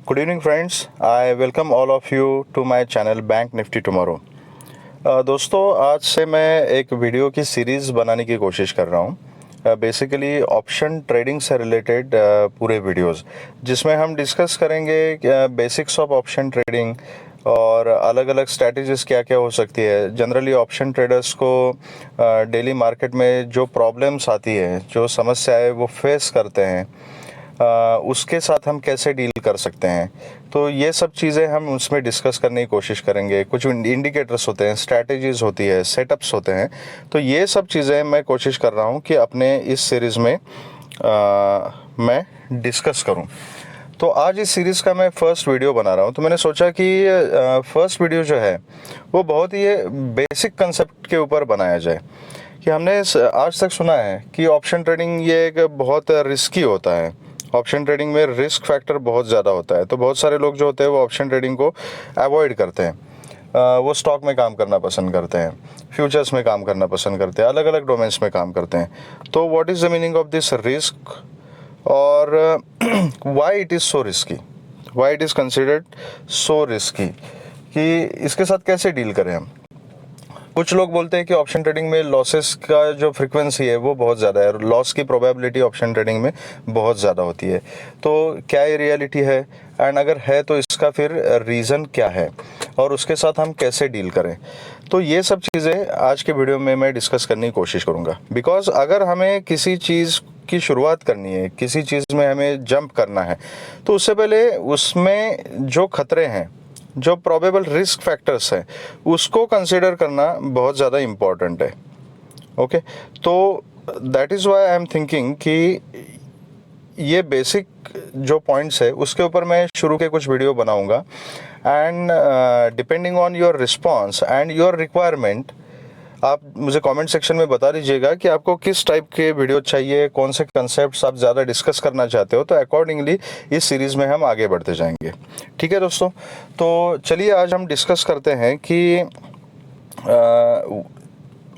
Good evening, friends. I welcome all of you to my channel Bank Nifty Tomorrow. दोस्तों, आज से मैं एक वीडियो की सीरीज़ बनाने की कोशिश कर रहा हूँ। बेसिकली ऑप्शन ट्रेडिंग से रिलेटेड पूरे वीडियोस, जिसमें हम डिस्कस करेंगे बेसिक्स ऑफ ऑप्शन ट्रेडिंग और अलग अलग स्ट्रैटेजीज क्या क्या हो सकती है। जनरली ऑप्शन ट्रेडर्स को डेली मार्केट में जो प्रॉब्लम्स आती है, जो समस्याएं वो फेस करते हैं, उसके साथ हम कैसे डील कर सकते हैं। तो ये सब चीज़ें हम उसमें डिस्कस करने की कोशिश करेंगे। कुछ इंडिकेटर्स होते हैं, स्ट्रैटेजीज होती है, सेटअप्स होते हैं। तो ये सब चीज़ें मैं कोशिश कर रहा हूँ कि अपने इस सीरीज़ में मैं डिस्कस करूँ। तो आज इस सीरीज़ का मैं फर्स्ट वीडियो बना रहा हूँ। तो मैंने सोचा कि फर्स्ट वीडियो जो है वो बहुत ही बेसिक कंसेप्ट के ऊपर बनाया जाए कि हमने आज तक सुना है कि ऑप्शन ट्रेडिंग ये एक बहुत रिस्की होता है। ऑप्शन ट्रेडिंग में रिस्क फैक्टर बहुत ज़्यादा होता है। तो बहुत सारे लोग जो होते हैं वो ऑप्शन ट्रेडिंग को अवॉइड करते हैं। वो स्टॉक में काम करना पसंद करते हैं, फ्यूचर्स में काम करना पसंद करते हैं, अलग अलग डोमेन्स में काम करते हैं। तो what is the meaning of this risk और why it is so risky, why it is considered so risky, कि इसके साथ कैसे डील करें हम। कुछ लोग बोलते हैं कि ऑप्शन ट्रेडिंग में लॉसेस का जो फ्रीक्वेंसी है वो बहुत ज़्यादा है, लॉस की प्रोबेबिलिटी ऑप्शन ट्रेडिंग में बहुत ज़्यादा होती है। तो क्या ये रियलिटी है, एंड अगर है तो इसका फिर रीज़न क्या है और उसके साथ हम कैसे डील करें। तो ये सब चीज़ें आज के वीडियो में मैं डिस्कस करने की कोशिश करूँगा। बिकॉज अगर हमें किसी चीज़ की शुरुआत करनी है, किसी चीज़ में हमें जंप करना है, तो उससे पहले उसमें जो खतरे हैं, जो प्रोबेबल रिस्क फैक्टर्स हैं, उसको कंसिडर करना बहुत ज़्यादा इम्पॉर्टेंट है। ओके, तो that is why I am thinking कि ये बेसिक जो पॉइंट्स है उसके ऊपर मैं शुरू के कुछ वीडियो बनाऊंगा। And depending on your response and your requirement, आप मुझे कमेंट सेक्शन में बता दीजिएगा कि आपको किस टाइप के वीडियो चाहिए, कौन से कंसेप्ट्स आप ज़्यादा डिस्कस करना चाहते हो। तो अकॉर्डिंगली इस सीरीज़ में हम आगे बढ़ते जाएंगे। ठीक है दोस्तों, तो चलिए आज हम डिस्कस करते हैं कि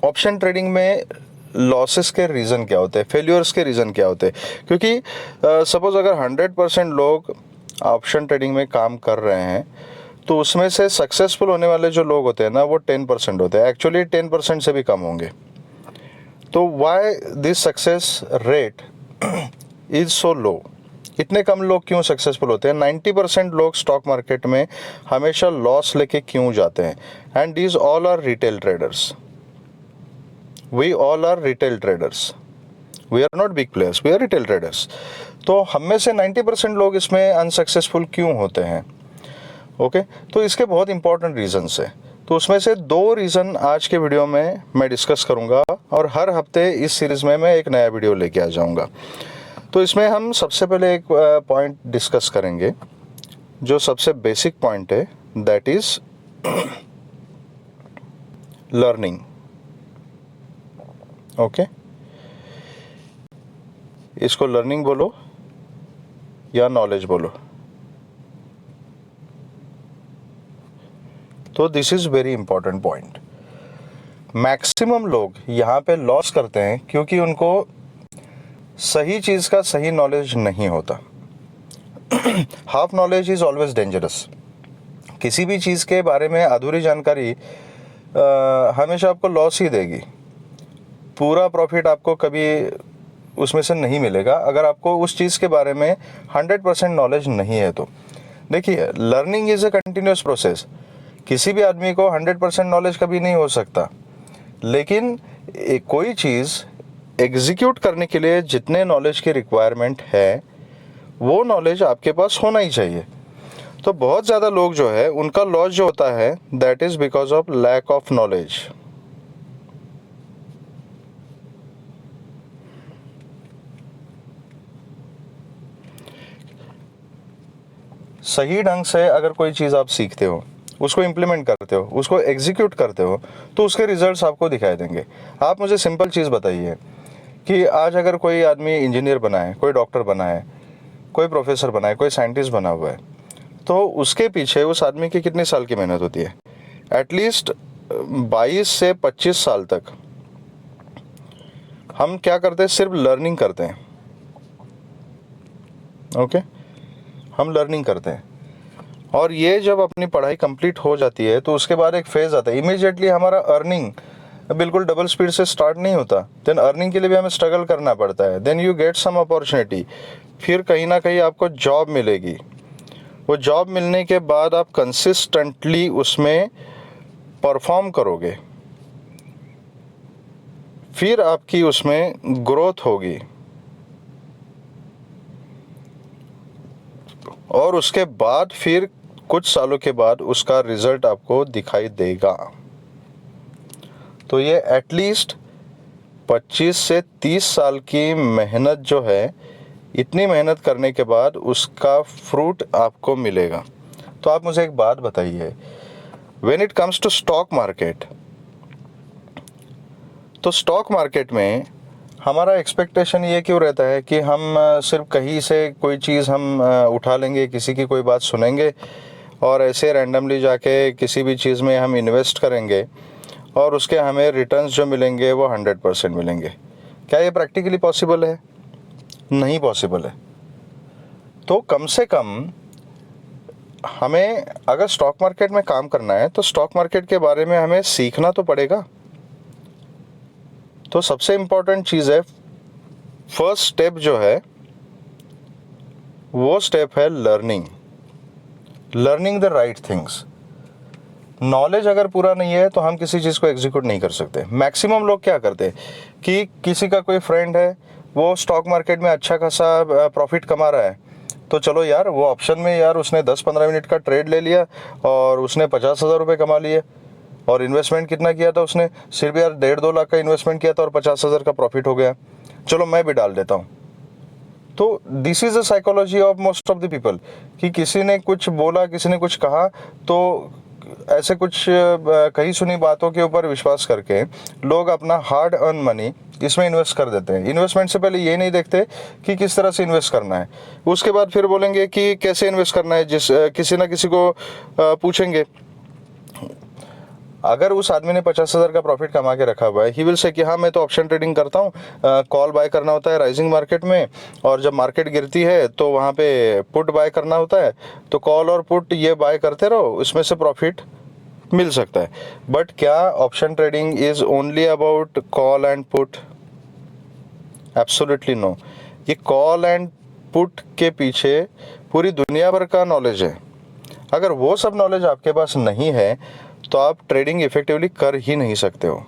ऑप्शन ट्रेडिंग में लॉसेस के रीज़न क्या होते हैं, फेल्योर्स के रीज़न क्या होते हैं। क्योंकि सपोज़ अगर 100% लोग ऑप्शन ट्रेडिंग में काम कर रहे हैं, तो उसमें से सक्सेसफुल होने वाले जो लोग होते हैं ना, वो 10% होते हैं। एक्चुअली 10% से भी कम होंगे। तो why this success rate is so low, इतने कम लोग क्यों सक्सेसफुल होते हैं। 90% लोग स्टॉक मार्केट में हमेशा लॉस लेके क्यों जाते हैं। And these all are retail traders, we all are retail traders, we are not big players, we are retail traders. तो हम में से 90% लोग इसमें अनसक्सेसफुल क्यों होते हैं। ओके, तो इसके बहुत इंपॉर्टेंट रीजंस है। तो उसमें से 2 रीज़न आज के वीडियो में मैं डिस्कस करूंगा, और हर हफ्ते इस सीरीज़ में मैं एक नया वीडियो लेके आ जाऊंगा। तो इसमें हम सबसे पहले एक पॉइंट डिस्कस करेंगे, जो सबसे बेसिक पॉइंट है, दैट इज़ लर्निंग। ओके, इसको लर्निंग बोलो या नॉलेज बोलो। तो this is very important point. Maximum लोग यहाँ पे लॉस करते हैं क्योंकि उनको सही चीज़ का सही नॉलेज नहीं होता। Half knowledge is always dangerous. किसी भी चीज़ के बारे में अधूरी जानकारी हमेशा आपको लॉस ही देगी। पूरा प्रॉफिट आपको कभी उसमें से नहीं मिलेगा अगर आपको उस चीज़ के बारे में 100% नॉलेज नहीं है। तो देखिए, learning is a continuous process. किसी भी आदमी को 100% नॉलेज कभी नहीं हो सकता, लेकिन कोई चीज़ एग्जीक्यूट करने के लिए जितने नॉलेज की रिक्वायरमेंट है, वो नॉलेज आपके पास होना ही चाहिए। तो बहुत ज़्यादा लोग जो है उनका लॉस जो होता है, that is because of lack of knowledge. सही ढंग से अगर कोई चीज़ आप सीखते हो, उसको इम्प्लीमेंट करते हो, उसको एग्जीक्यूट करते हो, तो उसके रिजल्ट्स आपको दिखाई देंगे। आप मुझे सिंपल चीज़ बताइए कि आज अगर कोई आदमी इंजीनियर बना है, कोई डॉक्टर बना है, कोई प्रोफेसर बना है, कोई साइंटिस्ट बना हुआ है, तो उसके पीछे उस आदमी की कितने साल की मेहनत होती है। एटलीस्ट 22 से 25 साल तक हम क्या करते हैं, सिर्फ लर्निंग करते हैं। ओके, हम लर्निंग करते हैं। और ये जब अपनी पढ़ाई कंप्लीट हो जाती है तो उसके बाद एक फेज़ आता है, इमीडिएटली हमारा अर्निंग बिल्कुल डबल स्पीड से स्टार्ट नहीं होता। देन अर्निंग के लिए भी हमें स्ट्रगल करना पड़ता है। Then you get some opportunity, फिर कहीं ना कहीं आपको जॉब मिलेगी। वो जॉब मिलने के बाद आप कंसिस्टेंटली उसमें परफॉर्म करोगे, फिर आपकी उसमें ग्रोथ होगी और उसके बाद फिर कुछ सालों के बाद उसका रिजल्ट आपको दिखाई देगा। तो ये एटलीस्ट 25 से 30 साल की मेहनत जो है, इतनी मेहनत करने के बाद उसका फ्रूट आपको मिलेगा। तो आप मुझे एक बात बताइए, when it comes to stock market, तो स्टॉक मार्केट में हमारा एक्सपेक्टेशन ये क्यों रहता है कि हम सिर्फ कहीं से कोई चीज़ हम उठा लेंगे, किसी की कोई बात सुनेंगे और ऐसे रैंडमली जाके किसी भी चीज़ में हम इन्वेस्ट करेंगे और उसके हमें रिटर्न्स जो मिलेंगे वो 100% मिलेंगे। क्या ये प्रैक्टिकली पॉसिबल है? नहीं पॉसिबल है। तो कम से कम हमें अगर स्टॉक मार्केट में काम करना है तो स्टॉक मार्केट के बारे में हमें सीखना तो पड़ेगा। तो सबसे इम्पोर्टेंट चीज़ है, फर्स्ट स्टेप जो है वो स्टेप है learning the right things. Knowledge अगर पूरा नहीं है तो हम किसी चीज़ को एग्जीक्यूट नहीं कर सकते। मैक्सिमम लोग क्या करते हैं कि किसी का कोई फ्रेंड है, वो स्टॉक मार्केट में अच्छा खासा प्रॉफिट कमा रहा है, तो चलो यार वो ऑप्शन में यार उसने 10-15 मिनट का ट्रेड ले लिया और उसने 50,000 रुपये कमा लिए। और इन्वेस्टमेंट कितना किया था उसने? सिर्फ यार 1.5-2 लाख का इन्वेस्टमेंट किया था और 50,000 का प्रॉफिट हो गया, चलो मैं भी डाल देता हूँ। तो this is the psychology of most of the people कि किसी ने कुछ बोला, किसी ने कुछ कहा, तो ऐसे कुछ कही सुनी बातों के ऊपर विश्वास करके लोग अपना हार्ड अर्न मनी इसमें इन्वेस्ट कर देते हैं। इन्वेस्टमेंट से पहले ये नहीं देखते कि किस तरह से इन्वेस्ट करना है, उसके बाद फिर बोलेंगे कि कैसे इन्वेस्ट करना है। किसी ना किसी को पूछेंगे, अगर उस आदमी ने 50,000 का प्रॉफिट कमा के रखा हुआ है, ही विल से कि हाँ मैं तो ऑप्शन ट्रेडिंग करता हूँ, कॉल बाय करना होता है राइजिंग मार्केट में, और जब मार्केट गिरती है तो वहाँ पे पुट बाय करना होता है, तो कॉल और पुट ये बाय करते रहो, इसमें से प्रॉफिट मिल सकता है। बट क्या option trading is only about call and put? Absolutely no. ये कॉल एंड पुट के पीछे पूरी दुनिया भर का नॉलेज है। अगर वो सब नॉलेज आपके पास नहीं है तो आप ट्रेडिंग इफेक्टिवली कर ही नहीं सकते हो।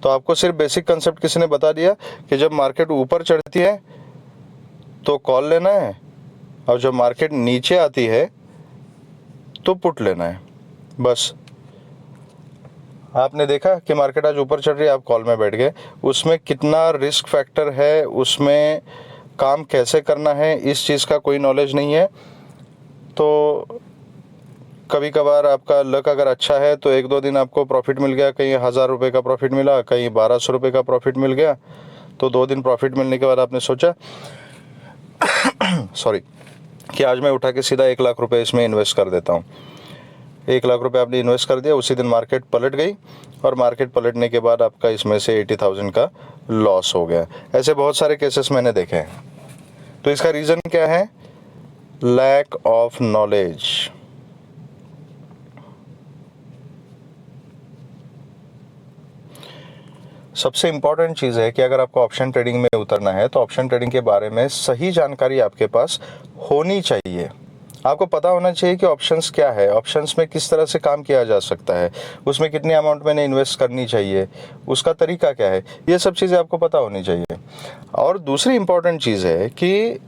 तो आपको सिर्फ बेसिक कंसेप्ट किसी ने बता दिया कि जब मार्केट ऊपर चढ़ती है तो कॉल लेना है और जब मार्केट नीचे आती है तो पुट लेना है, बस। आपने देखा कि मार्केट आज ऊपर चढ़ रही है, आप कॉल में बैठ गए। उसमें कितना रिस्क फैक्टर है, उसमें काम कैसे करना है, इस चीज़ का कोई नॉलेज नहीं है। तो कभी कभार आपका लक अगर अच्छा है तो 1-2 दिन आपको प्रॉफिट मिल गया, कहीं 1,000 रुपये का प्रॉफिट मिला, कहीं 1,200 रुपये का प्रॉफिट मिल गया। तो 2 दिन प्रॉफिट मिलने के बाद आपने सोचा सॉरी कि आज मैं उठा के सीधा 1 लाख रुपये इसमें इन्वेस्ट कर देता हूँ। 1 लाख रुपये आपने इन्वेस्ट कर दिया, उसी दिन मार्केट पलट गई और मार्केट पलटने के बाद आपका इसमें से 80,000 का लॉस हो गया। ऐसे बहुत सारे केसेस मैंने देखे हैं। तो इसका रीज़न क्या है? Lack of knowledge. सबसे इम्पॉर्टेंट चीज़ है कि अगर आपको ऑप्शन ट्रेडिंग में उतरना है तो ऑप्शन ट्रेडिंग के बारे में सही जानकारी आपके पास होनी चाहिए। आपको पता होना चाहिए कि ऑप्शंस क्या है, ऑप्शंस में किस तरह से काम किया जा सकता है, उसमें कितनी अमाउंट मैंने इन्वेस्ट करनी चाहिए, उसका तरीका क्या है, ये सब चीज़ें आपको पता होनी चाहिए। और दूसरी इम्पॉर्टेंट चीज़ है कि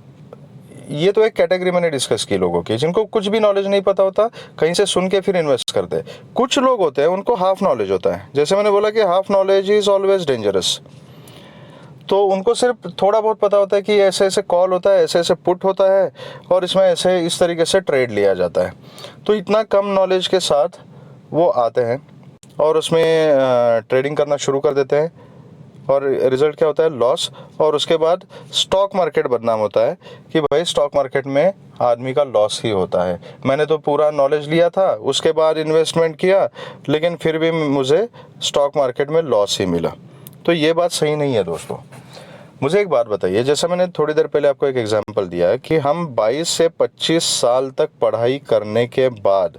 ये तो एक कैटेगरी मैंने डिस्कस की लोगों की, जिनको कुछ भी नॉलेज नहीं पता होता, कहीं से सुन के फिर इन्वेस्ट करते हैं। कुछ लोग होते हैं उनको हाफ नॉलेज होता है, जैसे मैंने बोला कि half knowledge is always dangerous. तो उनको सिर्फ थोड़ा बहुत पता होता है कि ऐसे ऐसे कॉल होता है, ऐसे ऐसे पुट होता है और इसमें ऐसे इस तरीके से ट्रेड लिया जाता है। तो इतना कम नॉलेज के साथ वो आते हैं और उसमें ट्रेडिंग करना शुरू कर देते हैं और रिज़ल्ट क्या होता है? लॉस। और उसके बाद स्टॉक मार्केट बदनाम होता है कि भाई स्टॉक मार्केट में आदमी का लॉस ही होता है। मैंने तो पूरा नॉलेज लिया था, उसके बाद इन्वेस्टमेंट किया, लेकिन फिर भी मुझे स्टॉक मार्केट में लॉस ही मिला। तो ये बात सही नहीं है दोस्तों। मुझे एक बात बताइए, जैसा मैंने थोड़ी देर पहले आपको एक एग्जांपल दिया कि हम 22 से 25 साल तक पढ़ाई करने के बाद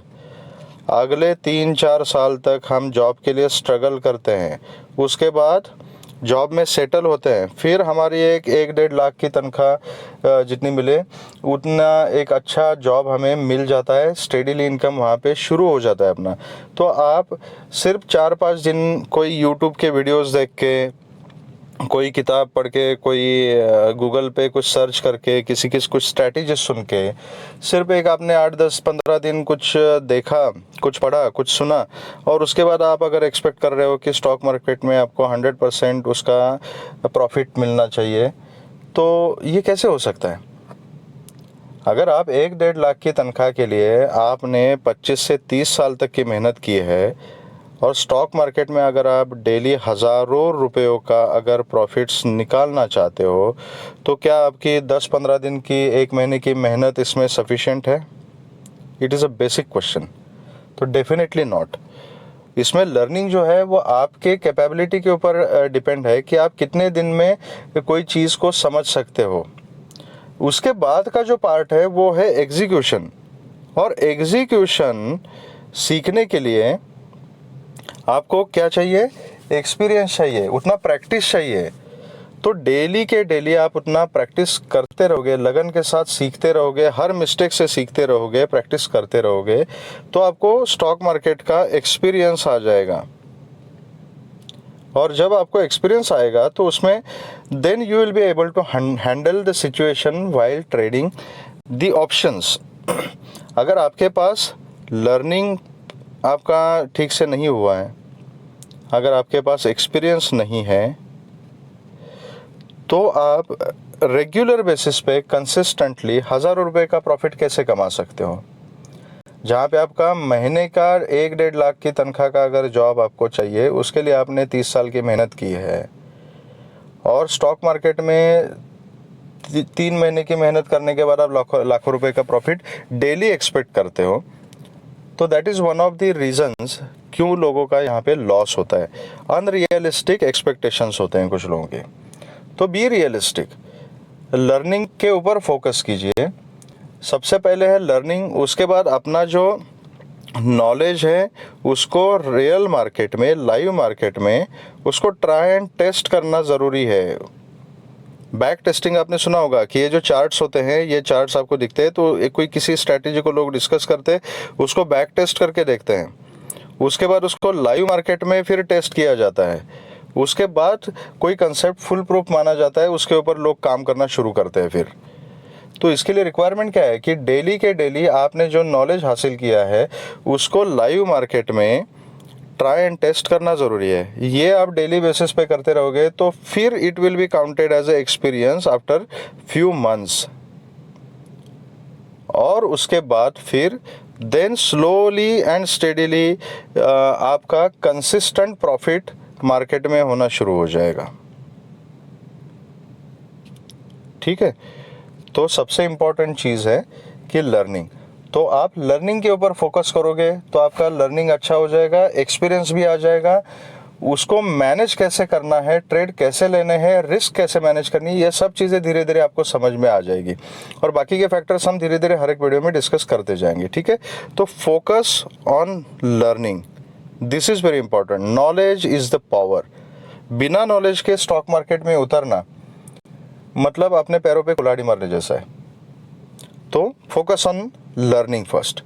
अगले 3-4 साल तक हम जॉब के लिए स्ट्रगल करते हैं, उसके बाद जॉब में सेटल होते हैं, फिर हमारी एक 1-1.5 लाख की तनख्वाह जितनी मिले उतना एक अच्छा जॉब हमें मिल जाता है, स्टेडीली इनकम वहाँ पे शुरू हो जाता है अपना। तो आप सिर्फ 4-5 दिन कोई यूट्यूब के वीडियोस देख के, कोई किताब पढ़ के, कोई गूगल पे कुछ सर्च करके, किसी की कुछ स्ट्रैटेजी सुन के, सिर्फ एक आपने 8-10-15 दिन कुछ देखा, कुछ पढ़ा, कुछ सुना, और उसके बाद आप अगर एक्सपेक्ट कर रहे हो कि स्टॉक मार्केट में आपको 100% उसका प्रॉफिट मिलना चाहिए, तो ये कैसे हो सकता है? अगर आप 1-1.5 लाख की तनख्वाह के लिए आपने 25 से 30 साल तक की मेहनत की है, और स्टॉक मार्केट में अगर आप डेली हज़ारों रुपयों का अगर प्रॉफिट्स निकालना चाहते हो, तो क्या आपकी 10-15 दिन की, 1 महीने की मेहनत इसमें सफिशिएंट है? It is a basic question. तो डेफिनेटली नॉट। इसमें लर्निंग जो है वो आपके कैपेबिलिटी के ऊपर डिपेंड है कि आप कितने दिन में कोई चीज़ को समझ सकते हो। उसके बाद का जो पार्ट है वो है एग्जीक्यूशन, और एग्जीक्यूशन सीखने के लिए आपको क्या चाहिए? एक्सपीरियंस चाहिए, उतना प्रैक्टिस चाहिए। तो डेली के डेली आप उतना प्रैक्टिस करते रहोगे, लगन के साथ सीखते रहोगे, हर मिस्टेक से सीखते रहोगे, प्रैक्टिस करते रहोगे, तो आपको स्टॉक मार्केट का एक्सपीरियंस आ जाएगा। और जब आपको एक्सपीरियंस आएगा तो उसमें then you will be able to handle the situation while trading the options. अगर आपके पास लर्निंग आपका ठीक से नहीं हुआ है, अगर आपके पास एक्सपीरियंस नहीं है, तो आप रेगुलर बेसिस पे कंसिस्टेंटली हज़ारों रुपए का प्रॉफिट कैसे कमा सकते हो? जहाँ पे आपका महीने का 1-1.5 लाख की तनख्वाह का अगर जॉब आपको चाहिए, उसके लिए आपने 30 साल की मेहनत की है, और स्टॉक मार्केट में 3 महीने की मेहनत करने के बाद आप लाखों रुपए का प्रॉफिट डेली एक्सपेक्ट करते हो, तो that is one of the reasons क्यों लोगों का यहाँ पे लॉस होता है। अनरियलिस्टिक एक्सपेक्टेशंस होते हैं कुछ लोगों के। तो बी रियलिस्टिक, लर्निंग के ऊपर फोकस कीजिए। सबसे पहले है लर्निंग, उसके बाद अपना जो नॉलेज है उसको रियल मार्केट में, लाइव मार्केट में उसको ट्राई एंड टेस्ट करना ज़रूरी है। बैक टेस्टिंग आपने सुना होगा कि ये जो चार्ट्स होते हैं, ये चार्ट्स आपको दिखते हैं, तो कोई किसी स्ट्रैटेजी को लोग डिस्कस करते हैं, उसको बैक टेस्ट करके देखते हैं, उसके बाद उसको लाइव मार्केट में फिर टेस्ट किया जाता है, उसके बाद कोई कंसेप्ट फुल प्रूफ माना जाता है, उसके ऊपर लोग काम करना शुरू करते हैं फिर। तो इसके लिए रिक्वायरमेंट क्या है कि डेली के डेली आपने जो नॉलेज हासिल किया है उसको लाइव मार्केट में ट्राई एंड टेस्ट करना ज़रूरी है। ये आप डेली बेसिस पे करते रहोगे तो फिर it will be counted as a experience after few months, और उसके बाद फिर देन स्लोली एंड स्टेडीली आपका कंसिस्टेंट प्रॉफिट मार्केट में होना शुरू हो जाएगा। ठीक है, तो सबसे इम्पॉर्टेंट चीज़ है कि लर्निंग। तो आप लर्निंग के ऊपर फोकस करोगे तो आपका लर्निंग अच्छा हो जाएगा, एक्सपीरियंस भी आ जाएगा। उसको मैनेज कैसे करना है, ट्रेड कैसे लेने हैं, रिस्क कैसे मैनेज करनी है, ये सब चीज़ें धीरे धीरे आपको समझ में आ जाएगी, और बाकी के फैक्टर्स हम धीरे धीरे हर एक वीडियो में डिस्कस करते जाएंगे। ठीक है, तो focus on learning, this is very important. Knowledge is the power. बिना नॉलेज के स्टॉक मार्केट में उतरना मतलब अपने पैरों पे कुल्हाड़ी मारने जैसा है। तो फोकस ऑन लर्निंग फर्स्ट।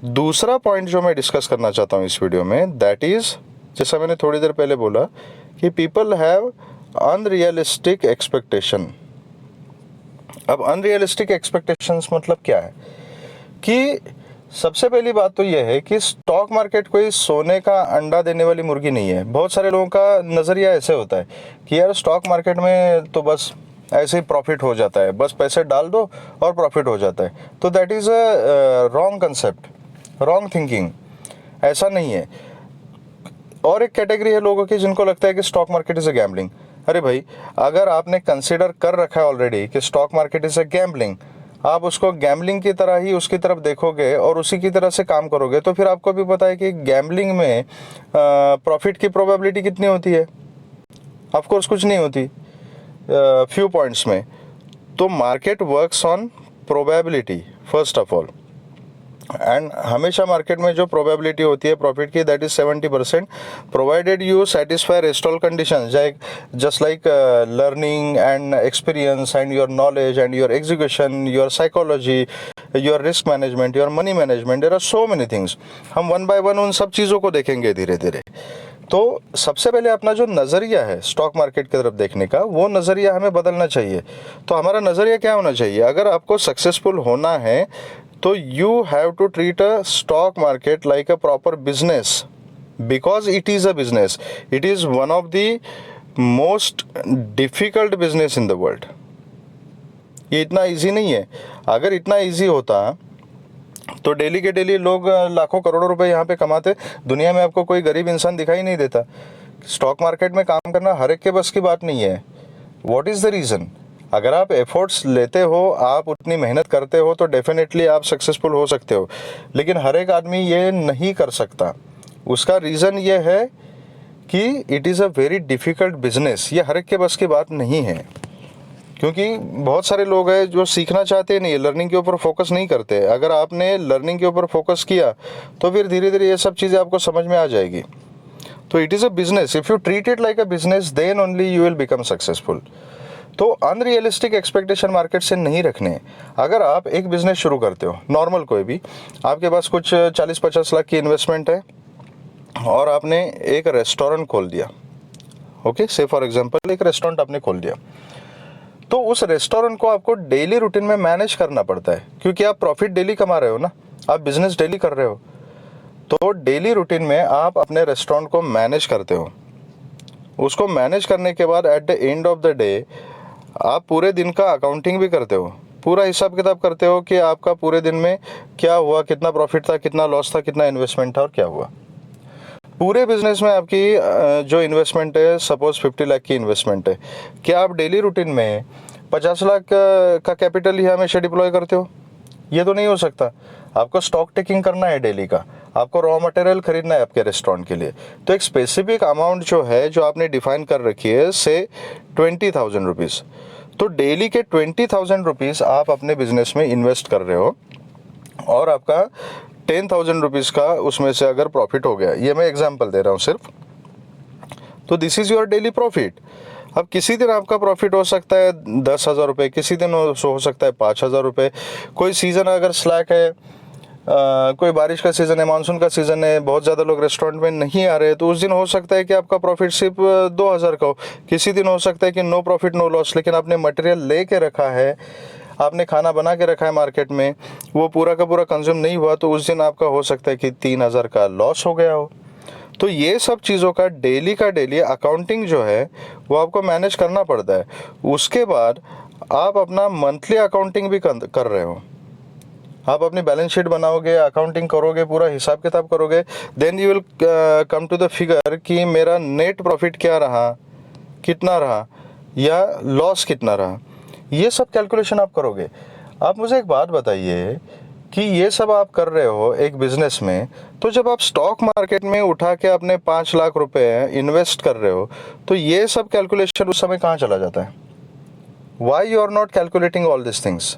दूसरा पॉइंट जो मैं डिस्कस करना चाहता हूँ इस वीडियो में, दैट इज़, जैसा मैंने थोड़ी देर पहले बोला कि पीपल हैव अनरियलिस्टिक एक्सपेक्टेशन। अब अनरियलिस्टिक एक्सपेक्टेशंस मतलब क्या है कि सबसे पहली बात तो यह है कि स्टॉक मार्केट कोई सोने का अंडा देने वाली मुर्गी नहीं है। बहुत सारे लोगों का नज़रिया ऐसे होता है कि यार स्टॉक मार्केट में तो बस ऐसे ही प्रॉफिट हो जाता है, बस पैसे डाल दो और प्रॉफिट हो जाता है। तो that is a wrong concept, wrong thinking. ऐसा नहीं है। और एक कैटेगरी है लोगों की जिनको लगता है कि stock market is a gambling. अरे भाई, अगर आपने कंसिडर कर रखा है ऑलरेडी कि stock market is a gambling, आप उसको गैम्बलिंग की तरह ही उसकी तरफ देखोगे और उसी की तरह से काम करोगे, तो फिर आपको भी पता है कि गैम्बलिंग में प्रॉफिट की प्रोबेबिलिटी कितनी होती है। ऑफ कोर्स कुछ नहीं होती। फ्यू पॉइंट्स में, तो market works on probability first of all, and हमेशा मार्केट में जो प्रोबेबिलिटी होती है प्रॉफिट की, that is 70%, provided you satisfy rest all conditions, just like learning and experience and your knowledge and your execution, your psychology, your risk management, your money management, there are so many things. हम one by one उन सब चीज़ों को देखेंगे धीरे धीरे। तो सबसे पहले अपना जो नज़रिया है स्टॉक मार्केट की तरफ देखने का, वो नज़रिया हमें बदलना चाहिए। तो हमारा नज़रिया क्या होना चाहिए? अगर आपको सक्सेसफुल होना है तो you have to treat a stock market like a proper business, because it is a business, it is one of the most difficult business in the world. ये इतना इजी नहीं है। अगर इतना इजी होता तो डेली के डेली लोग लाखों करोड़ों रुपए यहाँ पे कमाते। दुनिया में आपको कोई गरीब इंसान दिखाई नहीं देता। स्टॉक मार्केट में काम करना हर एक के बस की बात नहीं है। What is the reason? अगर आप एफर्ट्स लेते हो, आप उतनी मेहनत करते हो, तो डेफिनेटली आप सक्सेसफुल हो सकते हो। लेकिन हर एक आदमी ये नहीं कर सकता। उसका रीज़न ये है कि it is a very difficult business. ये हर एक के बस की बात नहीं है, क्योंकि बहुत सारे लोग हैं जो सीखना चाहते नहीं, लर्निंग के ऊपर फोकस नहीं करते। अगर आपने लर्निंग के ऊपर फोकस किया तो फिर धीरे धीरे ये सब चीज़ें आपको समझ में आ जाएगी। तो it is a business, if you treat it like a business then only you will become successful. तो अनरियलिस्टिक एक्सपेक्टेशन मार्केट से नहीं रखने। अगर आप एक बिजनेस शुरू करते हो, नॉर्मल कोई भी, आपके पास कुछ 40-50 लाख की इन्वेस्टमेंट है और आपने एक रेस्टोरेंट खोल दिया, ओके, से फॉर एग्जांपल एक रेस्टोरेंट आपने खोल दिया, तो उस रेस्टोरेंट को आपको डेली रूटीन में मैनेज करना पड़ता है, क्योंकि आप प्रॉफिट डेली कमा रहे हो ना, आप बिजनेस डेली कर रहे हो। तो डेली रूटीन में आप अपने रेस्टोरेंट को मैनेज करते हो। उसको मैनेज करने के बाद at the end of the day आप पूरे दिन का अकाउंटिंग भी करते हो, पूरा हिसाब किताब करते हो कि आपका पूरे दिन में क्या हुआ, कितना प्रॉफिट था, कितना लॉस था, कितना इन्वेस्टमेंट था और क्या हुआ। पूरे बिजनेस में आपकी जो इन्वेस्टमेंट है, सपोज 50 लाख की इन्वेस्टमेंट है, क्या आप डेली रूटीन में 50 लाख का कैपिटल ही हमेशा डिप्लॉय करते हो? ये तो नहीं हो सकता। आपको स्टॉक टेकिंग करना है डेली का, आपको रॉ मटेरियल खरीदना है आपके रेस्टोरेंट के लिए, तो एक स्पेसिफिक अमाउंट जो है, जो आपने डिफाइन कर रखी है, से 20,000 रुपीज़, तो डेली के 20,000 रुपीज़ आप अपने बिजनेस में इन्वेस्ट कर रहे हो, और आपका 10,000 रुपीज़ का उसमें से अगर प्रॉफिट हो गया, ये मैं एग्जांपल दे रहा हूँ सिर्फ, तो this is your daily profit. अब किसी दिन आपका प्रॉफिट हो सकता है 10,000 रुपये, किसी दिन हो सकता है 5,000 रुपये। कोई सीज़न अगर स्लैक है, कोई बारिश का सीज़न है, मानसून का सीज़न है, बहुत ज़्यादा लोग रेस्टोरेंट में नहीं आ रहे, तो उस दिन हो सकता है कि आपका प्रॉफिट सिर्फ 2,000 का हो। किसी दिन हो सकता है कि नो प्रॉफिट नो लॉस, लेकिन आपने मटेरियल ले के रखा है, आपने खाना बना के रखा है मार्केट में, वो पूरा का पूरा कंज्यूम नहीं हुआ, तो उस दिन आपका हो सकता है कि 3,000 का लॉस हो गया हो। तो ये सब चीज़ों का डेली अकाउंटिंग जो है वो आपको मैनेज करना पड़ता है। उसके बाद आप अपना मंथली अकाउंटिंग भी कर रहे हो। आप अपनी बैलेंस शीट बनाओगे, अकाउंटिंग करोगे, पूरा हिसाब किताब करोगे, then you will come to the figure कि मेरा नेट प्रॉफिट क्या रहा, कितना रहा, या लॉस कितना रहा। ये सब कैलकुलेशन आप करोगे। आप मुझे एक बात बताइए कि ये सब आप कर रहे हो एक बिजनेस में, तो जब आप स्टॉक मार्केट में उठा के अपने 5 लाख रुपए इन्वेस्ट कर रहे हो, तो ये सब कैलकुलेशन उस समय कहाँ चला जाता है? Why you are not calculating all this things?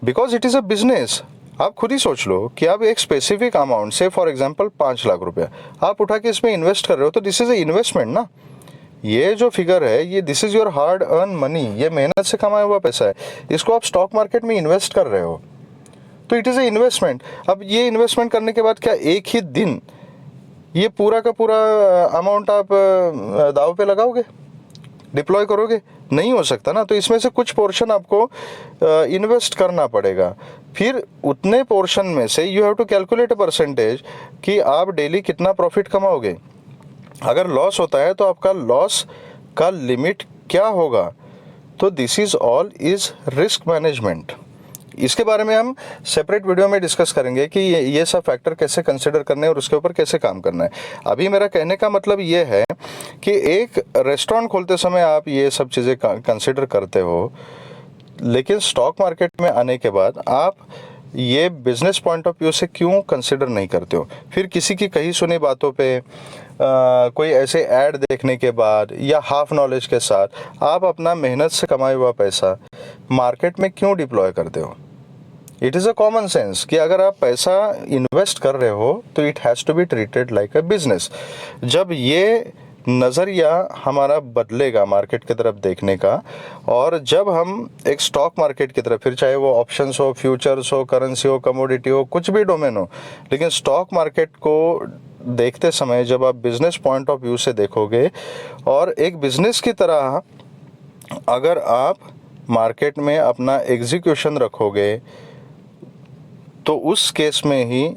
Because it is a business. आप खुद ही सोच लो कि आप एक स्पेसिफिक अमाउंट से, फॉर एग्जाम्पल 5 लाख रुपया आप उठा के इसमें इन्वेस्ट कर रहे हो, तो दिस इज़ अ इन्वेस्टमेंट ना। ये जो फिगर है, ये this is your hard earn money, ये मेहनत से कमाया हुआ पैसा है, इसको आप स्टॉक मार्केट में इन्वेस्ट कर रहे हो, तो इट इज़ अ इन्वेस्टमेंट। अब ये इन्वेस्टमेंट करने के बाद क्या एक ही दिन ये पूरा का पूरा अमाउंट आप दाव पे लगाओगे, डिप्लॉय करोगे? नहीं हो सकता ना। तो इसमें से कुछ पोर्शन आपको इन्वेस्ट करना पड़ेगा। फिर उतने पोर्शन में से you have to calculate a percentage कि आप डेली कितना प्रॉफिट कमाओगे। अगर लॉस होता है तो आपका लॉस का लिमिट क्या होगा। तो this is all is risk management. इसके बारे में हम सेपरेट वीडियो में डिस्कस करेंगे कि ये सब फैक्टर कैसे कंसिडर करने हैं और उसके ऊपर कैसे काम करना है। अभी मेरा कहने का मतलब ये है कि एक रेस्टोरेंट खोलते समय आप ये सब चीज़ें कंसिडर करते हो, लेकिन स्टॉक मार्केट में आने के बाद आप ये बिजनेस पॉइंट ऑफ व्यू से क्यों कंसिडर नहीं करते हो? फिर किसी की कही सुनी बातों पे कोई ऐसे ऐड देखने के बाद या हाफ नॉलेज के साथ आप अपना मेहनत से कमाया हुआ पैसा मार्केट में क्यों डिप्लॉय करते हो? It is a common sense कि अगर आप पैसा इन्वेस्ट कर रहे हो तो it has to be treated like a business. जब ये नज़रिया हमारा बदलेगा मार्केट की तरफ देखने का, और जब हम एक स्टॉक मार्केट की तरफ, फिर चाहे वो ऑप्शंस हो, फ्यूचर्स हो, करेंसी हो, कमोडिटी हो, कुछ भी डोमेन हो, लेकिन स्टॉक मार्केट को देखते समय जब आप बिजनेस पॉइंट ऑफ व्यू से देखोगे और एक बिजनेस की तरह अगर आप मार्केट में अपना एग्जीक्यूशन रखोगे तो उस केस में ही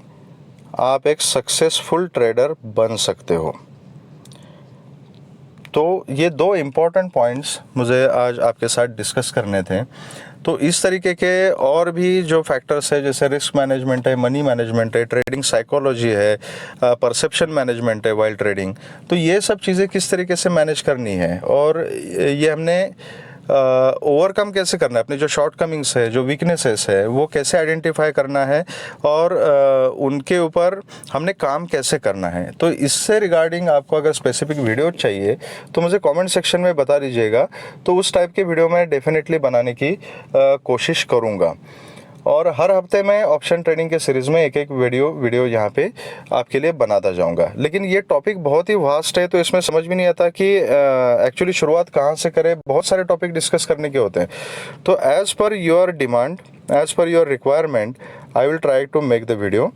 आप एक सक्सेसफुल ट्रेडर बन सकते हो। तो ये दो इम्पॉर्टेंट पॉइंट्स मुझे आज आपके साथ डिस्कस करने थे। तो इस तरीके के और भी जो फैक्टर्स है, जैसे रिस्क मैनेजमेंट है, मनी मैनेजमेंट है, ट्रेडिंग साइकोलॉजी है, परसेप्शन मैनेजमेंट है वाइल ट्रेडिंग, तो ये सब चीज़ें किस तरीके से मैनेज करनी है और ये हमने ओवरकम कैसे करना है, अपने जो शॉर्टकमिंग्स है, जो वीकनेसेस है, वो कैसे आइडेंटिफाई करना है और उनके ऊपर हमने काम कैसे करना है। तो इससे रिगार्डिंग आपको अगर स्पेसिफिक वीडियो चाहिए तो मुझे कमेंट सेक्शन में बता दीजिएगा, तो उस टाइप के वीडियो मैं डेफिनेटली बनाने की कोशिश करूँगा। और हर हफ्ते मैं ऑप्शन ट्रेडिंग के सीरीज़ में एक एक वीडियो यहाँ पे आपके लिए बनाता जाऊँगा। लेकिन ये टॉपिक बहुत ही वास्ट है, तो इसमें समझ भी नहीं आता कि एक्चुअली शुरुआत कहाँ से करें। बहुत सारे टॉपिक डिस्कस करने के होते हैं। तो as per your demand, as per your requirement, I will try to make the video.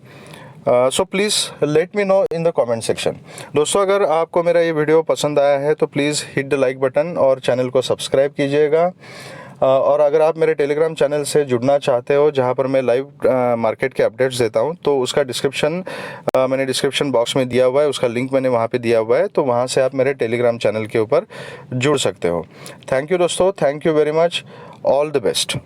So please let me know in the comment section. दोस्तों, अगर आपको मेरा ये वीडियो पसंद आया है तो please hit the like button और चैनल को सब्सक्राइब कीजिएगा। और अगर आप मेरे टेलीग्राम चैनल से जुड़ना चाहते हो, जहां पर मैं लाइव मार्केट के अपडेट्स देता हूं, तो उसका डिस्क्रिप्शन मैंने डिस्क्रिप्शन बॉक्स में दिया हुआ है, उसका लिंक मैंने वहां पे दिया हुआ है, तो वहां से आप मेरे टेलीग्राम चैनल के ऊपर जुड़ सकते हो। थैंक यू दोस्तों, thank you very much, all the best.